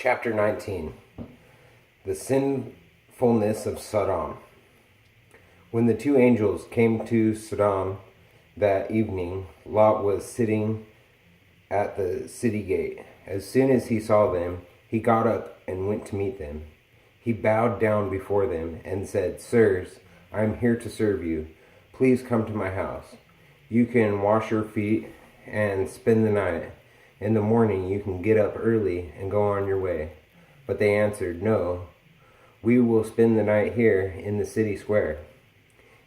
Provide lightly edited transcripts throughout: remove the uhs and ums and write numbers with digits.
Chapter 19. The Sinfulness of Sodom. When the two angels came to Sodom that evening, Lot was sitting at the city gate. As soon as he saw them, he got up and went to meet them. He bowed down before them and said, "Sirs, I am here to serve you. Please come to my house. You can wash your feet and spend the night. In the morning you can get up early and go on your way." But they answered, "No, we will spend the night here in the city square."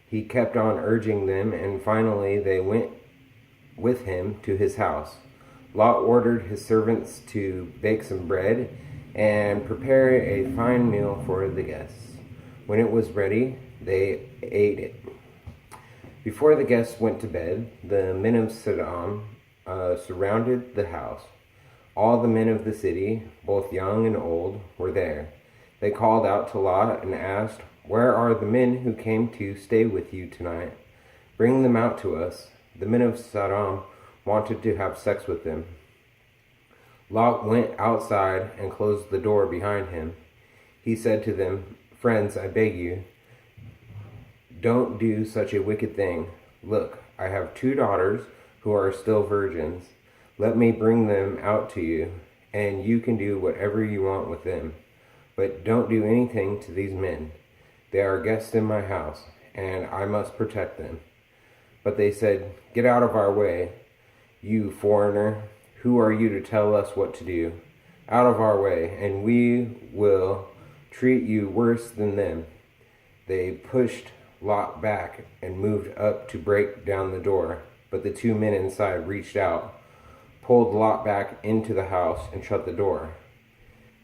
He kept on urging them, and finally they went with him to his house. Lot ordered his servants to bake some bread and prepare a fine meal for the guests. When it was ready, they ate it. Before the guests went to bed, the men of Sodom surrounded the house. All the men of the city, both young and old, were there. They called out to Lot and asked, "Where are the men who came to stay with you tonight? Bring them out to us." The men of Sodom wanted to have sex with them. Lot went outside and closed the door behind him. He said to them, "Friends, I beg you, don't do such a wicked thing. Look, I have 2 daughters who are still virgins. Let me bring them out to you, and you can do whatever you want with them. But don't do anything to these men. They are guests in my house, and I must protect them." But they said, "Get out of our way, you foreigner. Who are you to tell us what to do? Out of our way, and we will treat you worse than them." They pushed Lot back and moved up to break down the door. But the 2 men inside reached out, pulled Lot back into the house, and shut the door.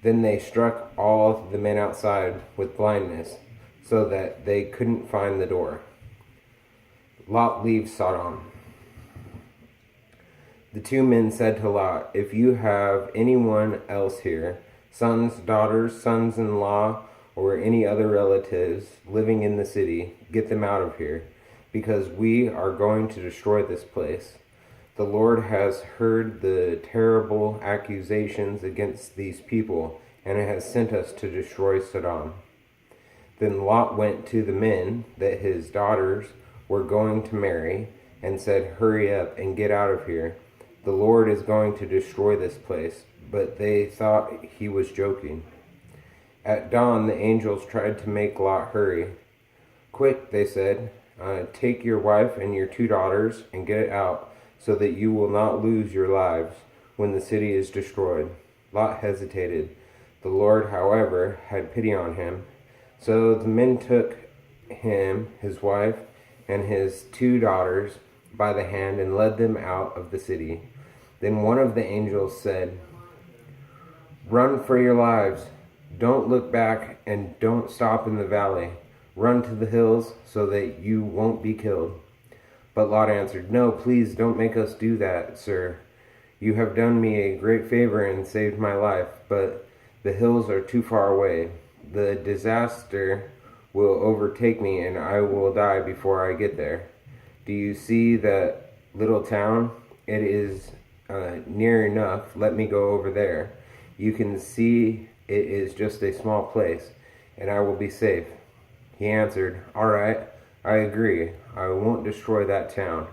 Then they struck all the men outside with blindness, so that they couldn't find the door. Lot leaves Sodom. The 2 men said to Lot, "If you have anyone else here, sons, daughters, sons-in-law, or any other relatives living in the city, get them out of here, because we are going to destroy this place. The Lord has heard the terrible accusations against these people, and has sent us to destroy Sodom." Then Lot went to the men that his daughters were going to marry, and said, "Hurry up and get out of here. The Lord is going to destroy this place." But they thought he was joking. At dawn, the angels tried to make Lot hurry. "Quick," they said, "take your wife and your 2 daughters and get out, so that you will not lose your lives when the city is destroyed." Lot hesitated. The Lord, however, had pity on him. So the men took him, his wife, and his 2 daughters by the hand and led them out of the city. Then one of the angels said, "Run for your lives. Don't look back and don't stop in the valley. Run to the hills so that you won't be killed." But Lot answered, "No, please don't make us do that, sir. You have done me a great favor and saved my life, but the hills are too far away. The disaster will overtake me and I will die before I get there. Do you see that little town? It is near enough. Let me go over there. You can see it is just a small place, and I will be safe." He answered, "All right, I agree. I won't destroy that town.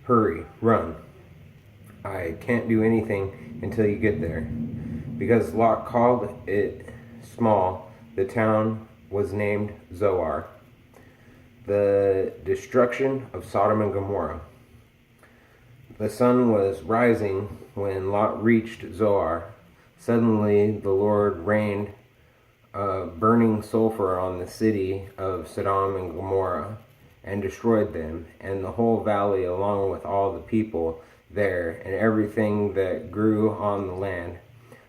Hurry, run. I can't do anything until you get there." Because Lot called it small, the town was named Zoar. The destruction of Sodom and Gomorrah. The sun was rising when Lot reached Zoar. Suddenly the Lord rained burning sulfur on the city of Sodom and Gomorrah and destroyed them, and the whole valley along with all the people there and everything that grew on the land.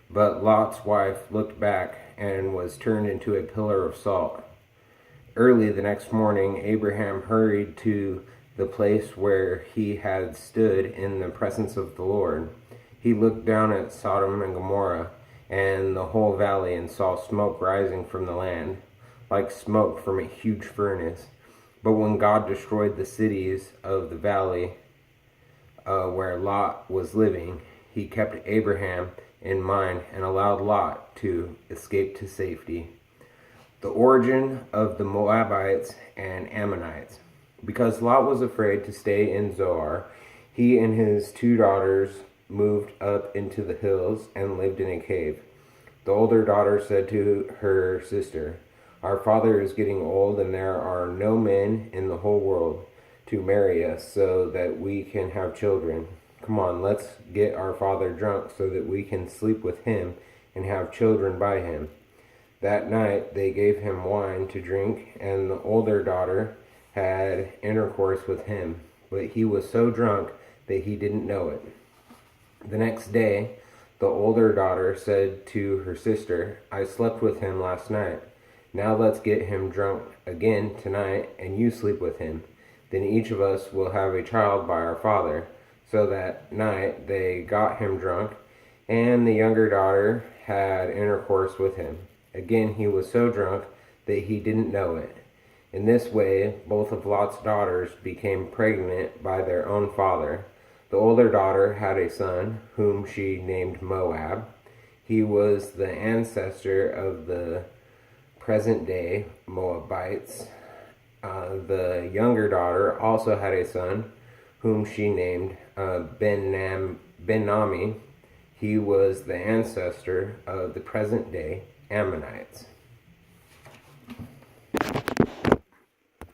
But Lot's wife looked back and was turned into a pillar of salt. Early the next morning, Abraham hurried to the place where he had stood in the presence of the Lord. He looked down at Sodom and Gomorrah and the whole valley and saw smoke rising from the land, like smoke from a huge furnace. But when God destroyed the cities of the valley where Lot was living, he kept Abraham in mind and allowed Lot to escape to safety. The origin of the Moabites and Ammonites. Because Lot was afraid to stay in Zoar, he and his 2 daughters moved up into the hills and lived in a cave. The older daughter said to her sister, "Our father is getting old, and there are no men in the whole world to marry us so that we can have children. Come on, let's get our father drunk so that we can sleep with him and have children by him." That night they gave him wine to drink, and the older daughter had intercourse with him, but he was so drunk that he didn't know it. The next day, the older daughter said to her sister, "I slept with him last night. Now let's get him drunk again tonight, and you sleep with him. Then each of us will have a child by our father." So that night they got him drunk, and the younger daughter had intercourse with him. Again he was so drunk that he didn't know it. In this way, both of Lot's daughters became pregnant by their own father. The older daughter had a son, whom she named Moab. He was the ancestor of the present-day Moabites. The younger daughter also had a son, whom she named Ben-Ami. He was the ancestor of the present-day Ammonites.